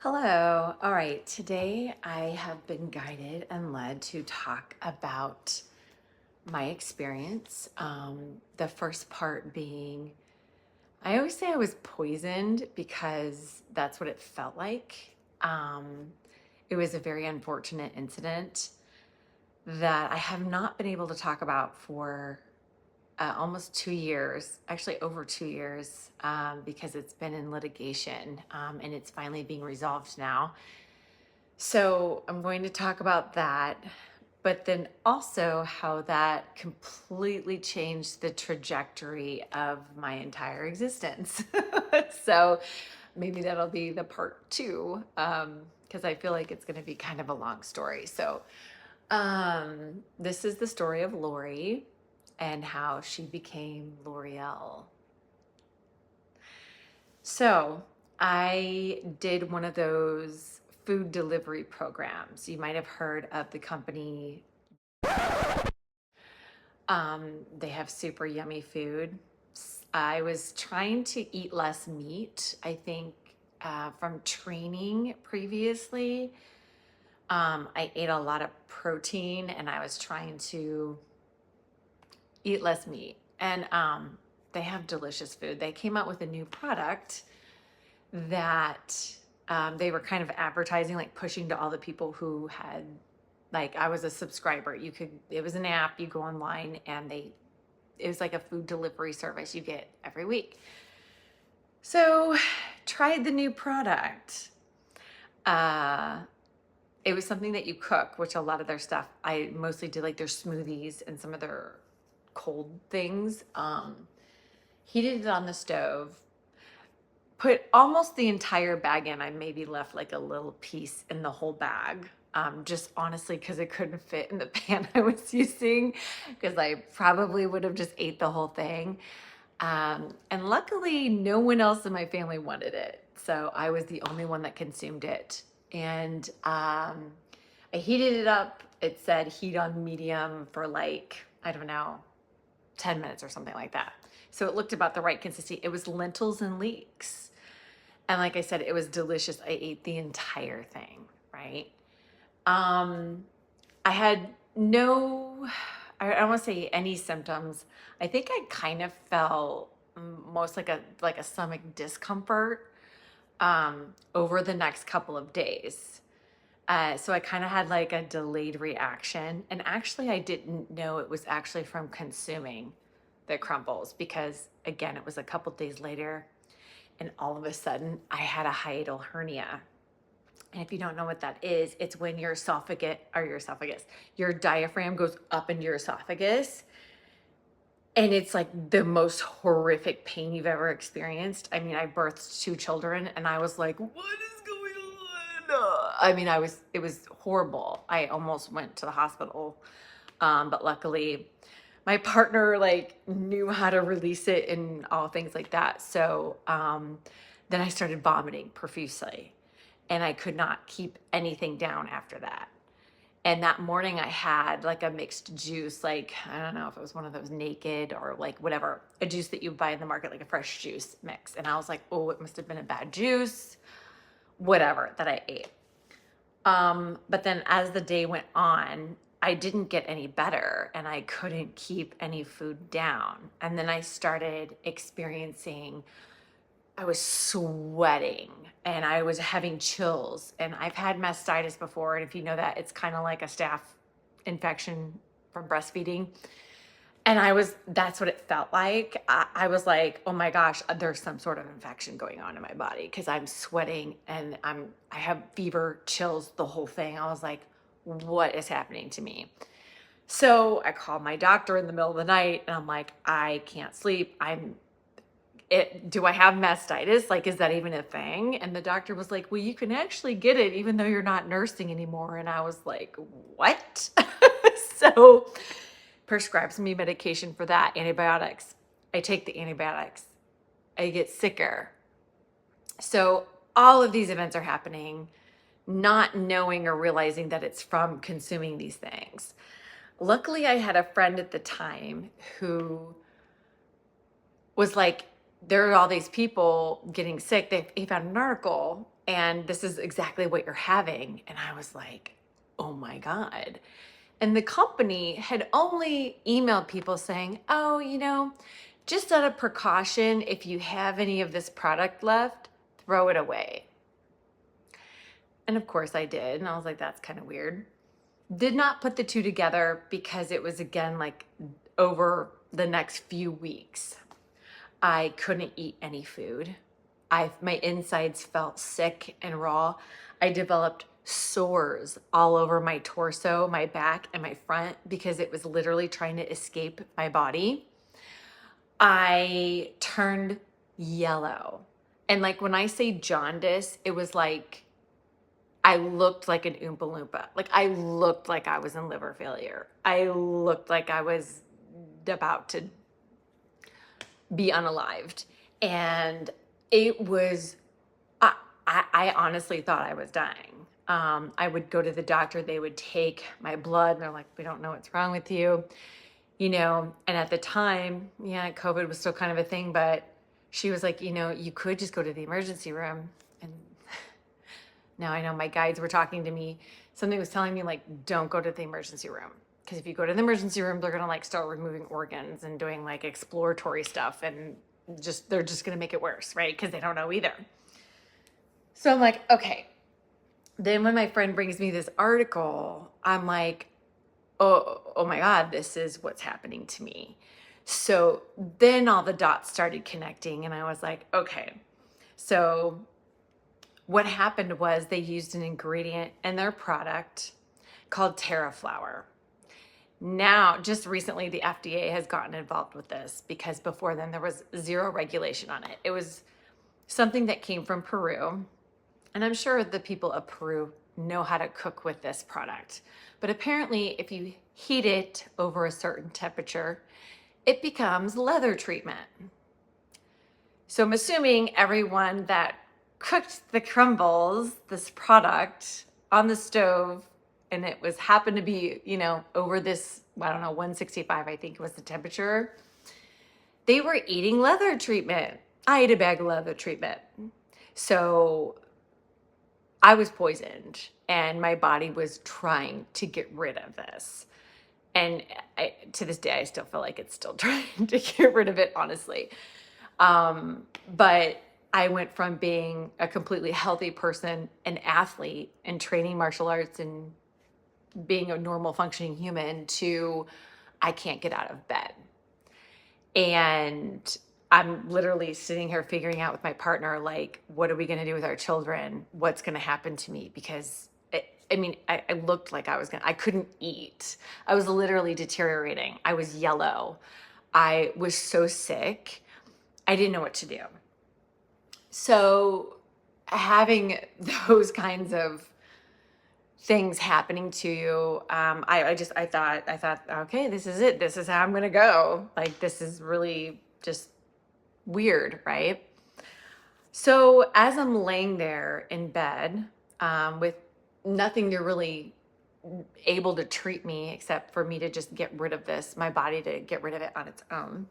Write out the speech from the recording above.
Hello. All right. Today I have been guided and led to talk about my experience. The first part being, I always say I was poisoned because that's what it felt like. It was a very unfortunate incident that I have not been able to talk about for almost 2 years, actually over 2 years, because it's been in litigation and it's finally being resolved now. So I'm going to talk about that, but then also how that completely changed the trajectory of my entire existence. So maybe that'll be the part two, because I feel like it's going to be kind of a long story. So this is the story of Lori and how she became L'Oreal. So I did one of those food delivery programs. You might have heard of the company. They have super yummy food. I was trying to eat less meat, I think, from training previously. I ate a lot of protein and I was trying to eat less meat. And they have delicious food. They came out with a new product that they were kind of advertising, like pushing to all the people who had, like, I was a subscriber. It was an app, you go online and it was like a food delivery service you get every week. So tried the new product. It was something that you cook, which a lot of their stuff, I mostly did like their smoothies and some of their cold things. Heated it on the stove, put almost the entire bag in. I maybe left like a little piece in the whole bag. Just honestly, because it couldn't fit in the pan I was using, because I probably would have just ate the whole thing. And luckily, no one else in my family wanted it. So I was the only one that consumed it. And I heated it up. It said heat on medium for like, I don't know, 10 minutes or something like that. So it looked about the right consistency. It was lentils and leeks. And like I said, it was delicious. I ate the entire thing, right? I had no, I don't want to say any symptoms. I think I kind of felt most like a stomach discomfort over the next couple of days. So I kind of had like a delayed reaction. And actually, I didn't know it was actually from consuming the crumbles because, again, it was a couple days later. And all of a sudden, I had a hiatal hernia. And if you don't know what that is, it's when your your diaphragm goes up into your esophagus. And it's like the most horrific pain you've ever experienced. I mean, I birthed two children and I was like, what is going on? I mean, it was horrible. I almost went to the hospital. But luckily my partner like knew how to release it and all things like that. So, then I started vomiting profusely and I could not keep anything down after that. And that morning I had like a mixed juice, like, I don't know if it was one of those Naked or like whatever, a juice that you buy in the market, like a fresh juice mix. And I was like, oh, it must have been a bad juice, whatever that I ate. But then as the day went on, I didn't get any better and I couldn't keep any food down. And then I started experiencing, I was sweating and I was having chills. And I've had mastitis before. And if you know that, it's kind of like a staph infection from breastfeeding. And that's what it felt like. I was like, oh my gosh, there's some sort of infection going on in my body because I'm sweating and I have fever, chills, the whole thing. I was like, what is happening to me? So I called my doctor in the middle of the night and I'm like, I can't sleep. Do I have mastitis? Like, is that even a thing? And the doctor was like, well, you can actually get it even though you're not nursing anymore. And I was like, what? So prescribes me medication for that, antibiotics. I take the antibiotics. I get sicker. So all of these events are happening, not knowing or realizing that it's from consuming these things. Luckily, I had a friend at the time who was like, there are all these people getting sick. He found an article and this is exactly what you're having. And I was like, oh my God. And the company had only emailed people saying, oh, just out of precaution, if you have any of this product left, throw it away. And of course I did. And I was like, that's kind of weird. Did not put the two together because it was, again, like over the next few weeks, I couldn't eat any food. My insides felt sick and raw. I developed sores all over my torso, my back, and my front because it was literally trying to escape my body. I turned yellow. And like when I say jaundice, it was like I looked like an Oompa Loompa. Like I looked like I was in liver failure. I looked like I was about to be unalived. And it was, I honestly thought I was dying. I would go to the doctor, they would take my blood, and they're like, we don't know what's wrong with you. And at the time, yeah, COVID was still kind of a thing, but she was like, you could just go to the emergency room. And now I know my guides were talking to me. Something was telling me, like, don't go to the emergency room. Because if you go to the emergency room, they're going to like start removing organs and doing like exploratory stuff. And they're just going to make it worse, right? Because they don't know either. So I'm like, okay. Then when my friend brings me this article, I'm like, oh my God, this is what's happening to me. So then all the dots started connecting and I was like, okay. So what happened was they used an ingredient in their product called TerraFlower. Now, just recently, the FDA has gotten involved with this because before then there was zero regulation on it. It was something that came from Peru. And I'm sure the people of Peru know how to cook with this product. But apparently, if you heat it over a certain temperature, it becomes leather treatment. So I'm assuming everyone that cooked the crumbles, this product, on the stove, and it was happened to be, over this, I don't know, 165, I think was the temperature, they were eating leather treatment. I ate a bag of leather treatment. So I was poisoned and my body was trying to get rid of this. And to this day, I still feel like it's still trying to get rid of it, honestly. But I went from being a completely healthy person, an athlete, and training martial arts and being a normal functioning human to I can't get out of bed. And I'm literally sitting here figuring out with my partner, like, what are we going to do with our children? What's going to happen to me? Because I looked like I couldn't eat. I was literally deteriorating. I was yellow. I was so sick. I didn't know what to do. So having those kinds of things happening to you, I thought, okay, this is it. This is how I'm going to go. Like, this is really just weird, right? So as I'm laying there in bed, with nothing to really able to treat me except for me to just get rid of this, my body to get rid of it on its own.